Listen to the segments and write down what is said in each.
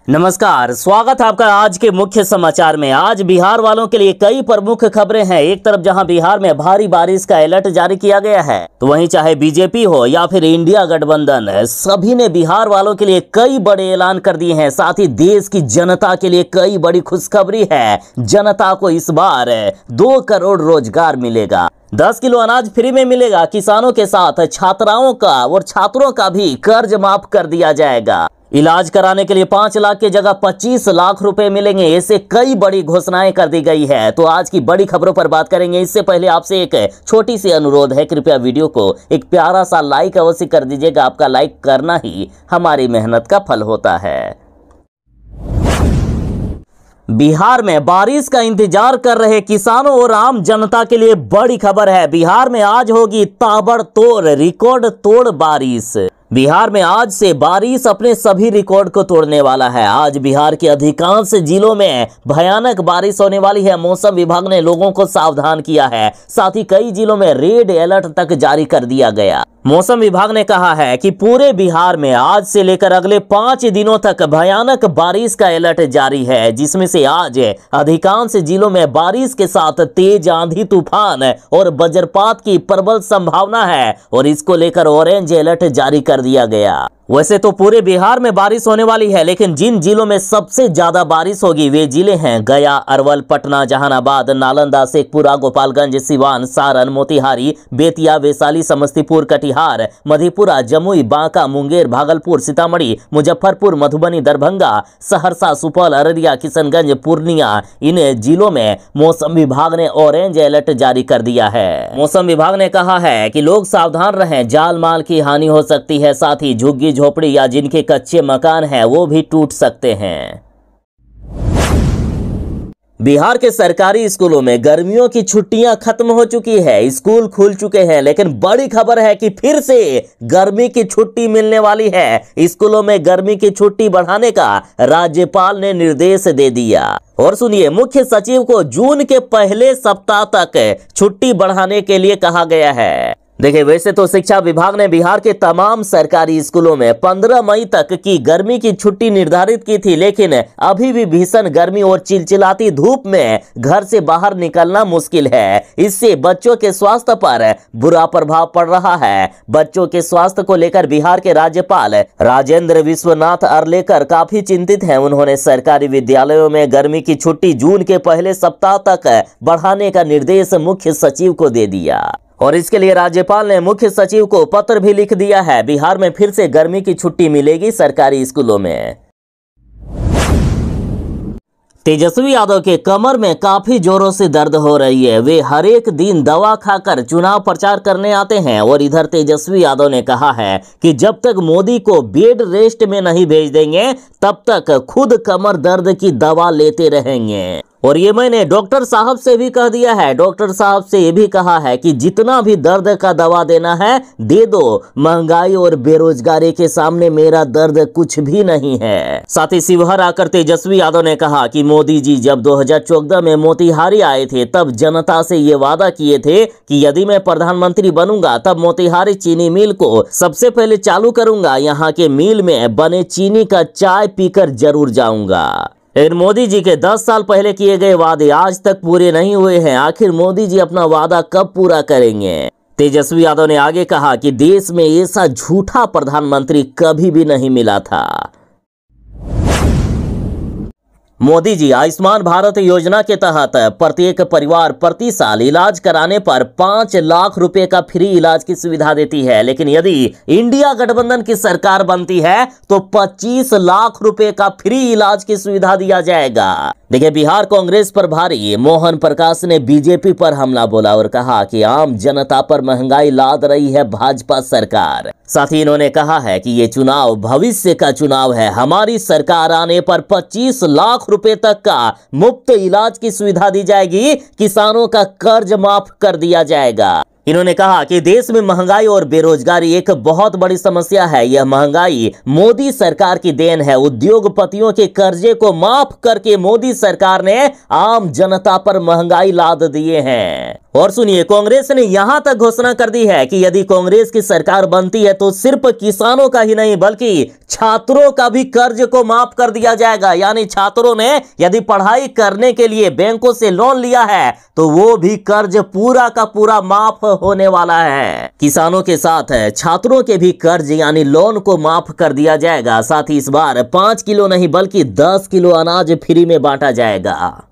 नमस्कार, स्वागत है आपका आज के मुख्य समाचार में। आज बिहार वालों के लिए कई प्रमुख खबरें हैं। एक तरफ जहां बिहार में भारी बारिश का अलर्ट जारी किया गया है, तो वहीं चाहे बीजेपी हो या फिर इंडिया गठबंधन, सभी ने बिहार वालों के लिए कई बड़े ऐलान कर दिए हैं। साथ ही देश की जनता के लिए कई बड़ी खुशखबरी है। जनता को इस बार 2 करोड़ रोजगार मिलेगा, 10 किलो अनाज फ्री में मिलेगा, किसानों के साथ छात्राओं का और छात्रों का भी कर्ज माफ कर दिया जाएगा, इलाज कराने के लिए 5 लाख की जगह 25 लाख रुपए मिलेंगे। ऐसे कई बड़ी घोषणाएं कर दी गई है। तो आज की बड़ी खबरों पर बात करेंगे। इससे पहले आपसे एक छोटी सी अनुरोध है, कृपया वीडियो को एक प्यारा सा लाइक अवश्य कर दीजिएगा। आपका लाइक करना ही हमारी मेहनत का फल होता है। बिहार में बारिश का इंतजार कर रहे किसानों और आम जनता के लिए बड़ी खबर है। बिहार में आज होगी ताबड़तोड़ रिकॉर्ड तोड़ बारिश। बिहार में आज से बारिश अपने सभी रिकॉर्ड को तोड़ने वाला है। आज बिहार के अधिकांश जिलों में भयानक बारिश होने वाली है। मौसम विभाग ने लोगों को सावधान किया है। साथ ही कई जिलों में रेड अलर्ट तक जारी कर दिया गया। मौसम विभाग ने कहा है कि पूरे बिहार में आज से लेकर अगले 5 दिनों तक भयानक बारिश का अलर्ट जारी है, जिसमें से आज अधिकांश जिलों में बारिश के साथ तेज आंधी तूफान और वज्रपात की प्रबल संभावना है और इसको लेकर ऑरेंज अलर्ट जारी कर दिया गया। वैसे तो पूरे बिहार में बारिश होने वाली है, लेकिन जिन जिलों में सबसे ज्यादा बारिश होगी वे जिले हैं गया, अरवल, पटना, जहानाबाद, नालंदा, शेखपुरा, गोपालगंज, सिवान, सारण, मोतिहारी, बेतिया, वैशाली, समस्तीपुर, कटिहार, मधेपुरा, जमुई, बांका, मुंगेर, भागलपुर, सीतामढ़ी, मुजफ्फरपुर, मधुबनी, दरभंगा, सहरसा, सुपौल, अररिया, किशनगंज, पूर्णिया, इन जिलों में मौसम विभाग ने ऑरेंज अलर्ट जारी कर दिया है। मौसम विभाग ने कहा है कि लोग सावधान रहें, जान माल की हानि हो सकती है। साथ ही झुग्गी झोपड़ी या जिनके कच्चे मकान हैं वो भी टूट सकते हैं। बिहार के सरकारी स्कूलों में गर्मियों की छुट्टियां खत्म हो चुकी है, स्कूल खुल चुके हैं, लेकिन बड़ी खबर है कि फिर से गर्मी की छुट्टी मिलने वाली है। स्कूलों में गर्मी की छुट्टी बढ़ाने का राज्यपाल ने निर्देश दे दिया। और सुनिए, मुख्य सचिव को जून के पहले सप्ताह तक छुट्टी बढ़ाने के लिए कहा गया है। देखिए, वैसे तो शिक्षा विभाग ने बिहार के तमाम सरकारी स्कूलों में 15 मई तक की गर्मी की छुट्टी निर्धारित की थी, लेकिन अभी भी भीषण गर्मी और चिलचिलाती धूप में घर से बाहर निकलना मुश्किल है। इससे बच्चों के स्वास्थ्य पर बुरा प्रभाव पड़ रहा है। बच्चों के स्वास्थ्य को लेकर बिहार के राज्यपाल राजेंद्र विश्वनाथ अर्लेकर काफी चिंतित हैं। उन्होंने सरकारी विद्यालयों में गर्मी की छुट्टी जून के पहले सप्ताह तक बढ़ाने का निर्देश मुख्य सचिव को दे दिया और इसके लिए राज्यपाल ने मुख्य सचिव को पत्र भी लिख दिया है। बिहार में फिर से गर्मी की छुट्टी मिलेगी सरकारी स्कूलों में। तेजस्वी यादव के कमर में काफी जोरों से दर्द हो रही है। वे हर एक दिन दवा खाकर चुनाव प्रचार करने आते हैं और इधर तेजस्वी यादव ने कहा है कि जब तक मोदी को बेड रेस्ट में नहीं भेज देंगे तब तक खुद कमर दर्द की दवा लेते रहेंगे। और ये मैंने डॉक्टर साहब से भी कह दिया है। डॉक्टर साहब से ये भी कहा है कि जितना भी दर्द का दवा देना है दे दो, महंगाई और बेरोजगारी के सामने मेरा दर्द कुछ भी नहीं है। साथ ही शिवहर आकर तेजस्वी यादव ने कहा कि मोदी जी जब 2014 में मोतिहारी आए थे तब जनता से ये वादा किए थे कि यदि मैं प्रधानमंत्री बनूंगा तब मोतिहारी चीनी मिल को सबसे पहले चालू करूंगा, यहाँ के मिल में बने चीनी का चाय पीकर जरूर जाऊंगा। मोदी जी के 10 साल पहले किए गए वादे आज तक पूरे नहीं हुए हैं। आखिर मोदी जी अपना वादा कब पूरा करेंगे? तेजस्वी यादव ने आगे कहा कि देश में ऐसा झूठा प्रधानमंत्री कभी भी नहीं मिला था। मोदी जी आयुष्मान भारत योजना के तहत प्रत्येक परिवार प्रति साल इलाज कराने पर 5 लाख रुपए का फ्री इलाज की सुविधा देती है, लेकिन यदि इंडिया गठबंधन की सरकार बनती है तो 25 लाख रुपए का फ्री इलाज की सुविधा दिया जाएगा। देखिए, बिहार कांग्रेस प्रभारी मोहन प्रकाश ने बीजेपी पर हमला बोला और कहा कि आम जनता पर महंगाई लाद रही है भाजपा सरकार। साथ ही इन्होंने कहा है कि ये चुनाव भविष्य का चुनाव है। हमारी सरकार आने पर 25 लाख रुपए तक का मुफ्त इलाज की सुविधा दी जाएगी, किसानों का कर्ज माफ कर दिया जाएगा। इन्होंने कहा कि देश में महंगाई और बेरोजगारी एक बहुत बड़ी समस्या है। यह महंगाई मोदी सरकार की देन है। उद्योगपतियों के कर्जे को माफ करके मोदी सरकार ने आम जनता पर महंगाई लाद दिए हैं। और सुनिए, कांग्रेस ने यहां तक घोषणा कर दी है कि यदि कांग्रेस की सरकार बनती है तो सिर्फ किसानों का ही नहीं बल्कि छात्रों का भी कर्ज को माफ कर दिया जाएगा। यानी छात्रों ने यदि पढ़ाई करने के लिए बैंकों से लोन लिया है तो वो भी कर्ज पूरा का पूरा माफ होने वाला है। किसानों के साथ छात्रों के भी कर्ज यानी लोन को माफ कर दिया जाएगा। साथ ही इस बार 5 किलो नहीं बल्कि 10 किलो अनाज फ्री में बांटा जाएगा।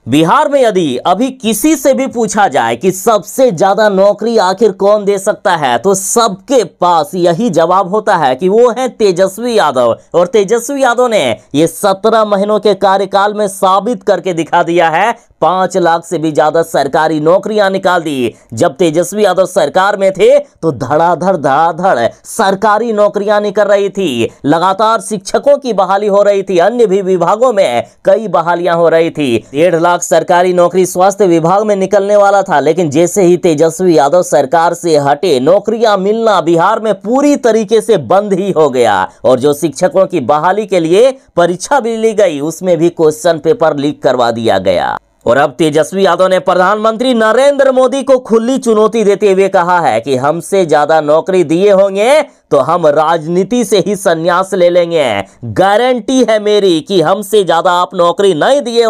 बिहार में यदि अभी किसी से भी पूछा जाए कि सबसे ज्यादा नौकरी आखिर कौन दे सकता है तो सबके पास यही जवाब होता है कि वो है तेजस्वी यादव। और तेजस्वी यादव ने ये 17 महीनों के कार्यकाल में साबित करके दिखा दिया है। 5 लाख से भी ज्यादा सरकारी नौकरियां निकाल दी। जब तेजस्वी यादव सरकार में थे तो धड़ाधड़ सरकारी नौकरियां निकल रही थी। लगातार शिक्षकों की बहाली हो रही थी, अन्य भी विभागों में कई बहालियां हो रही थी। 1.5 लाख सरकारी नौकरी स्वास्थ्य विभाग में निकलने वाला था, लेकिन जैसे ही तेजस्वी यादव सरकार से हटे नौकरियां मिलना बिहार में पूरी तरीके से बंद ही हो गया। और जो शिक्षकों की बहाली के लिए परीक्षा भी ली गई उसमें भी क्वेश्चन पेपर लीक करवा दिया गया। और अब तेजस्वी यादव ने प्रधानमंत्री नरेंद्र मोदी को खुली चुनौती देते हुए कहा है कि हमसे ज्यादा नौकरी दिए होंगे तो हम राजनीति से ही संन्यास ले लेंगे। गारंटी है मेरी कि हमसे ज्यादा आप नौकरी नहीं दिए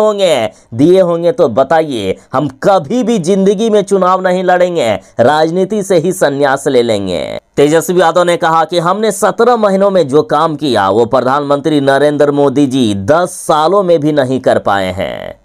होंगे तो बताइए, हम कभी भी जिंदगी में चुनाव नहीं लड़ेंगे, राजनीति से ही संन्यास ले लेंगे। तेजस्वी यादव ने कहा कि हमने 17 महीनों में जो काम किया वो प्रधानमंत्री नरेंद्र मोदी जी 10 सालों में भी नहीं कर पाए हैं।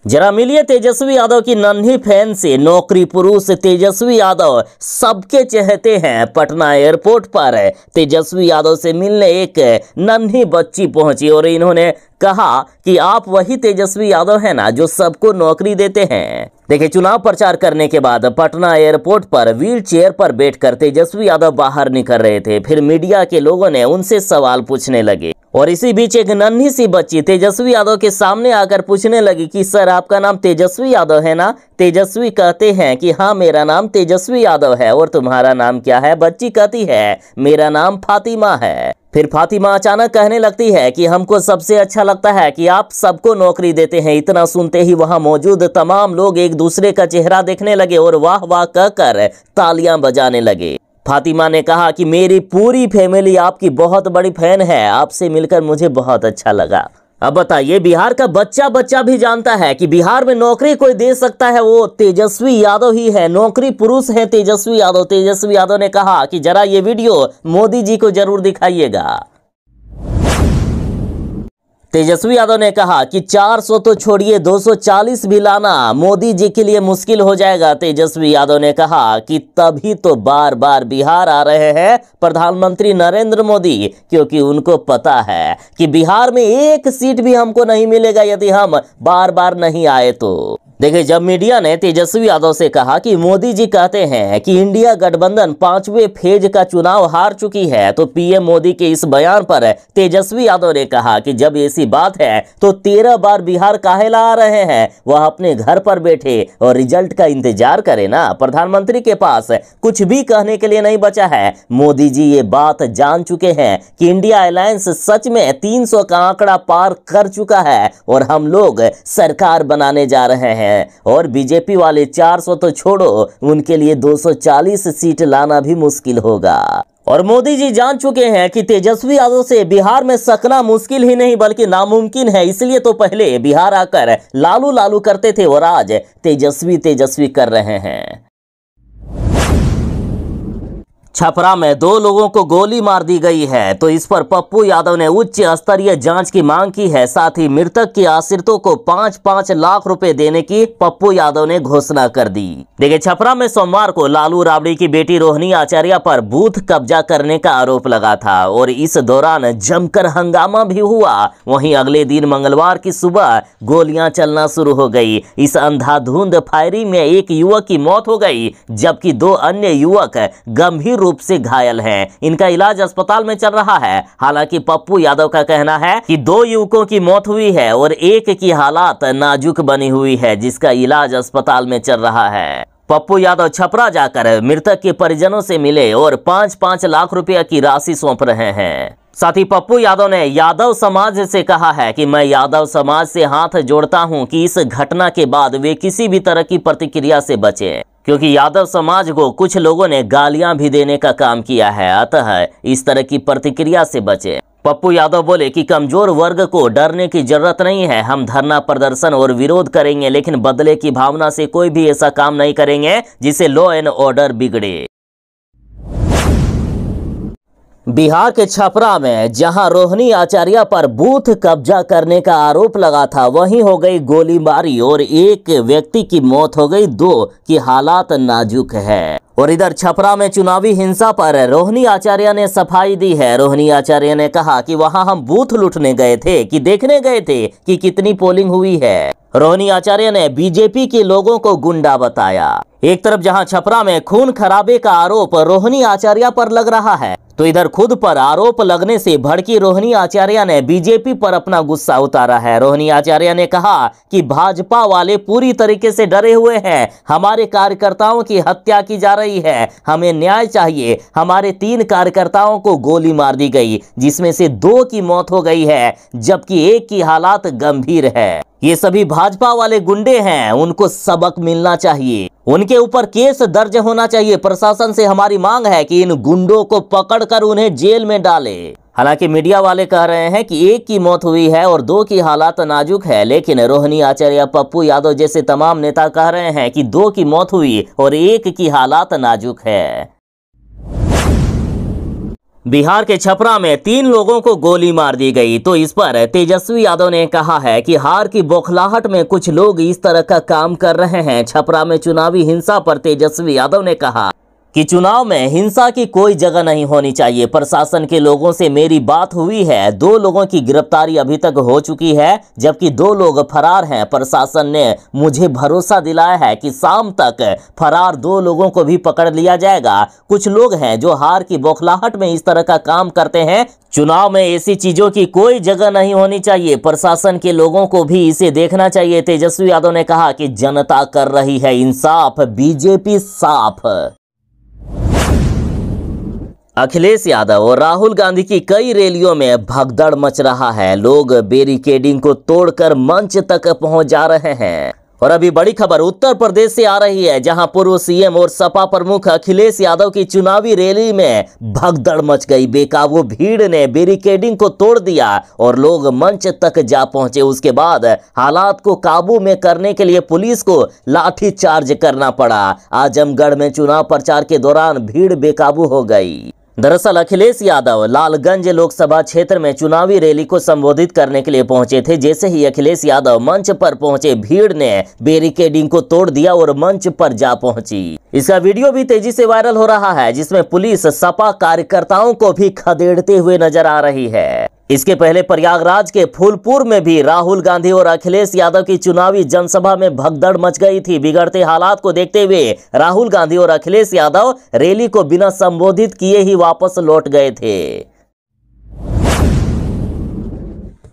जरा मिलिए तेजस्वी यादव की नन्ही फैन से। नौकरी पुरुष तेजस्वी यादव सबके चहेते हैं। पटना एयरपोर्ट पर तेजस्वी यादव से मिलने एक नन्ही बच्ची पहुंची और इन्होंने कहा कि आप वही तेजस्वी यादव हैं ना जो सबको नौकरी देते हैं। देखिए, चुनाव प्रचार करने के बाद पटना एयरपोर्ट पर व्हील चेयर पर बैठकर तेजस्वी यादव बाहर निकल रहे थे। फिर मीडिया के लोगों ने उनसे सवाल पूछने लगे और इसी बीच एक नन्ही सी बच्ची तेजस्वी यादव के सामने आकर पूछने लगी कि सर, आपका नाम तेजस्वी यादव है ना? तेजस्वी कहते हैं कि हाँ, मेरा नाम तेजस्वी यादव है। और तुम्हारा नाम क्या है? बच्ची कहती है मेरा नाम फातिमा है। फिर फातिमा अचानक कहने लगती है कि हमको सबसे अच्छा लगता है कि आप सबको नौकरी देते हैं। इतना सुनते ही वहां मौजूद तमाम लोग एक दूसरे का चेहरा देखने लगे और वाह वाह कहकर तालियां बजाने लगे। फातिमा ने कहा कि मेरी पूरी फैमिली आपकी बहुत बड़ी फैन है, आपसे मिलकर मुझे बहुत अच्छा लगा। अब बताइए, बिहार का बच्चा भी जानता है कि बिहार में नौकरी कोई दे सकता है वो तेजस्वी यादव ही है। नौकरी पुरुष है तेजस्वी यादव। तेजस्वी यादव ने कहा कि जरा ये वीडियो मोदी जी को जरूर दिखाइएगा। तेजस्वी यादव ने कहा कि 400 तो छोड़िए, 240 भी लाना मोदी जी के लिए मुश्किल हो जाएगा। तेजस्वी यादव ने कहा कि तभी तो बार बार बिहार आ रहे हैं प्रधानमंत्री नरेंद्र मोदी, क्योंकि उनको पता है कि बिहार में एक सीट भी हमको नहीं मिलेगा यदि हम बार बार नहीं आए तो। देखिए, जब मीडिया ने तेजस्वी यादव से कहा कि मोदी जी कहते हैं कि इंडिया गठबंधन 5वें फेज का चुनाव हार चुकी है, तो पीएम मोदी के इस बयान पर तेजस्वी यादव ने कहा कि जब ऐसी बात है तो 13 बार बिहार काहे ला रहे हैं? वह अपने घर पर बैठे और रिजल्ट का इंतजार करे ना। प्रधानमंत्री के पास कुछ भी कहने के लिए नहीं बचा है। मोदी जी ये बात जान चुके हैं कि इंडिया अलायंस सच में 300 का आंकड़ा पार कर चुका है और हम लोग सरकार बनाने जा रहे हैं। और बीजेपी वाले 400 तो छोड़ो, उनके लिए 240 सीट लाना भी मुश्किल होगा। और मोदी जी जान चुके हैं कि तेजस्वी यादव से बिहार में सकना मुश्किल ही नहीं बल्कि नामुमकिन है। इसलिए तो पहले बिहार आकर लालू लालू करते थे और आज तेजस्वी तेजस्वी कर रहे हैं। छपरा में 2 लोगों को गोली मार दी गई है, तो इस पर पप्पू यादव ने उच्च स्तरीय जांच की मांग की है। साथ ही मृतक के आश्रितों को 5-5 लाख रुपए देने की पप्पू यादव ने घोषणा कर दी। देखिए, छपरा में सोमवार को लालू राबड़ी की बेटी रोहिणी आचार्य पर बूथ कब्जा करने का आरोप लगा था और इस दौरान जमकर हंगामा भी हुआ। वहीं अगले दिन मंगलवार की सुबह गोलियां चलना शुरू हो गई। इस अंधाधुंध फायरिंग में एक युवक की मौत हो गई जबकि 2 अन्य युवक गंभीर रूप से घायल हैं। इनका इलाज अस्पताल में चल रहा है। हालांकि पप्पू यादव का कहना है कि 2 युवकों की मौत हुई है और एक की हालात नाजुक बनी हुई है जिसका इलाज अस्पताल में चल रहा है। पप्पू यादव छपरा जाकर मृतक के परिजनों से मिले और 5-5 लाख रुपए की राशि सौंप रहे हैं। साथ ही पप्पू यादव ने यादव समाज से कहा है कि मैं यादव समाज से हाथ जोड़ता हूं कि इस घटना के बाद वे किसी भी तरह की प्रतिक्रिया से बचें, क्योंकि यादव समाज को कुछ लोगों ने गालियां भी देने का काम किया है, अतः इस तरह की प्रतिक्रिया से बचें। पप्पू यादव बोले कि कमजोर वर्ग को डरने की जरूरत नहीं है, हम धरना प्रदर्शन और विरोध करेंगे, लेकिन बदले की भावना से कोई भी ऐसा काम नहीं करेंगे जिससे लॉ एंड ऑर्डर बिगड़े। बिहार के छपरा में जहां रोहिणी आचार्य पर बूथ कब्जा करने का आरोप लगा था, वहीं हो गई गोलीबारी और एक व्यक्ति की मौत हो गई, 2 की हालात नाजुक है। और इधर छपरा में चुनावी हिंसा पर रोहिणी आचार्य ने सफाई दी है। रोहिणी आचार्य ने कहा कि वहां हम बूथ लूटने गए थे कि देखने गए थे कि कितनी पोलिंग हुई है। रोहिणी आचार्य ने बीजेपी के लोगों को गुंडा बताया। एक तरफ जहां छपरा में खून खराबे का आरोप रोहिणी आचार्य पर लग रहा है, तो इधर खुद पर आरोप लगने से भड़की रोहिणी आचार्य ने बीजेपी पर अपना गुस्सा उतारा है। रोहिणी आचार्य ने कहा कि भाजपा वाले पूरी तरीके से डरे हुए हैं, हमारे कार्यकर्ताओं की हत्या की जा रही है, हमें न्याय चाहिए। हमारे 3 कार्यकर्ताओं को गोली मार दी गई, जिसमें से 2 की मौत हो गई है, जबकि 1 की हालात गंभीर है। ये सभी भाजपा वाले गुंडे हैं, उनको सबक मिलना चाहिए, उनके ऊपर केस दर्ज होना चाहिए। प्रशासन से हमारी मांग है कि इन गुंडों को पकड़कर उन्हें जेल में डाले। हालांकि मीडिया वाले कह रहे हैं कि 1 की मौत हुई है और 2 की हालात नाजुक है, लेकिन रोहिणी आचार्य, पप्पू यादव जैसे तमाम नेता कह रहे हैं कि 2 की मौत हुई और 1 की हालात नाजुक है। बिहार के छपरा में 3 लोगों को गोली मार दी गई, तो इस पर तेजस्वी यादव ने कहा है कि हार की बौखलाहट में कुछ लोग इस तरह का काम कर रहे हैं। छपरा में चुनावी हिंसा पर तेजस्वी यादव ने कहा कि चुनाव में हिंसा की कोई जगह नहीं होनी चाहिए। प्रशासन के लोगों से मेरी बात हुई है, 2 लोगों की गिरफ्तारी अभी तक हो चुकी है, जबकि 2 लोग फरार हैं। प्रशासन ने मुझे भरोसा दिलाया है कि शाम तक फरार 2 लोगों को भी पकड़ लिया जाएगा। कुछ लोग हैं जो हार की बौखलाहट में इस तरह का काम करते हैं। चुनाव में ऐसी चीजों की कोई जगह नहीं होनी चाहिए, प्रशासन के लोगों को भी इसे देखना चाहिए। तेजस्वी यादव ने कहा कि जनता कर रही है इंसाफ, बीजेपी साफ। अखिलेश यादव और राहुल गांधी की कई रैलियों में भगदड़ मच रहा है। लोग बैरिकेडिंग को तोड़कर मंच तक पहुंच जा रहे हैं। और अभी बड़ी खबर उत्तर प्रदेश से आ रही है, जहां पूर्व सीएम और सपा प्रमुख अखिलेश यादव की चुनावी रैली में भगदड़ मच गई। बेकाबू भीड़ ने बैरिकेडिंग को तोड़ दिया और लोग मंच तक जा पहुंचे। उसके बाद हालात को काबू में करने के लिए पुलिस को लाठी चार्ज करना पड़ा। आजमगढ़ में चुनाव प्रचार के दौरान भीड़ बेकाबू हो गई। दरअसल अखिलेश यादव लालगंज लोकसभा क्षेत्र में चुनावी रैली को संबोधित करने के लिए पहुंचे थे। जैसे ही अखिलेश यादव मंच पर पहुंचे, भीड़ ने बैरिकेडिंग को तोड़ दिया और मंच पर जा पहुंची। इसका वीडियो भी तेजी से वायरल हो रहा है, जिसमें पुलिस सपा कार्यकर्ताओं को भी खदेड़ते हुए नजर आ रही है। इसके पहले प्रयागराज के फूलपुर में भी राहुल गांधी और अखिलेश यादव की चुनावी जनसभा में भगदड़ मच गई थी। बिगड़ते हालात को देखते हुए राहुल गांधी और अखिलेश यादव रैली को बिना संबोधित किए ही वापस लौट गए थे।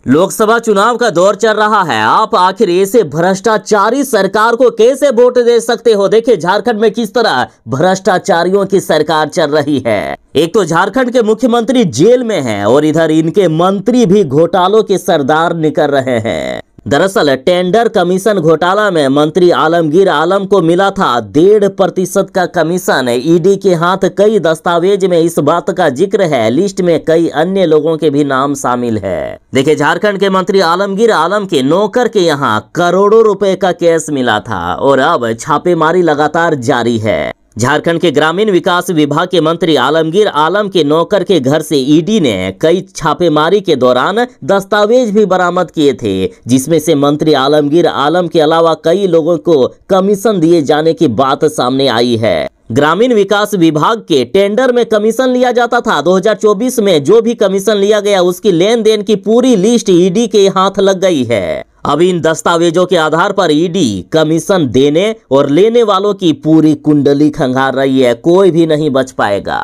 लोकसभा चुनाव का दौर चल रहा है, आप आखिर ऐसे भ्रष्टाचारी सरकार को कैसे वोट दे सकते हो? देखिए झारखंड में किस तरह भ्रष्टाचारियों की सरकार चल रही है। एक तो झारखंड के मुख्यमंत्री जेल में हैं और इधर इनके मंत्री भी घोटालों के सरदार निकल रहे हैं। दरअसल टेंडर कमीशन घोटाला में मंत्री आलमगीर आलम को मिला था 1.5% का कमीशन। ईडी के हाथ कई दस्तावेज में इस बात का जिक्र है। लिस्ट में कई अन्य लोगों के भी नाम शामिल है। देखिए झारखंड के मंत्री आलमगीर आलम के नौकर के यहाँ करोड़ों रुपए का केस मिला था और अब छापेमारी लगातार जारी है। झारखंड के ग्रामीण विकास विभाग के मंत्री आलमगीर आलम के नौकर के घर से ईडी ने कई छापेमारी के दौरान दस्तावेज भी बरामद किए थे, जिसमें से मंत्री आलमगीर आलम के अलावा कई लोगों को कमीशन दिए जाने की बात सामने आई है। ग्रामीण विकास विभाग के टेंडर में कमीशन लिया जाता था। 2024 में जो भी कमीशन लिया गया उसकी लेन देन की पूरी लिस्ट ईडी के हाथ लग गई है। अब इन दस्तावेजों के आधार पर ईडी कमीशन देने और लेने वालों की पूरी कुंडली खंगाल रही है, कोई भी नहीं बच पाएगा।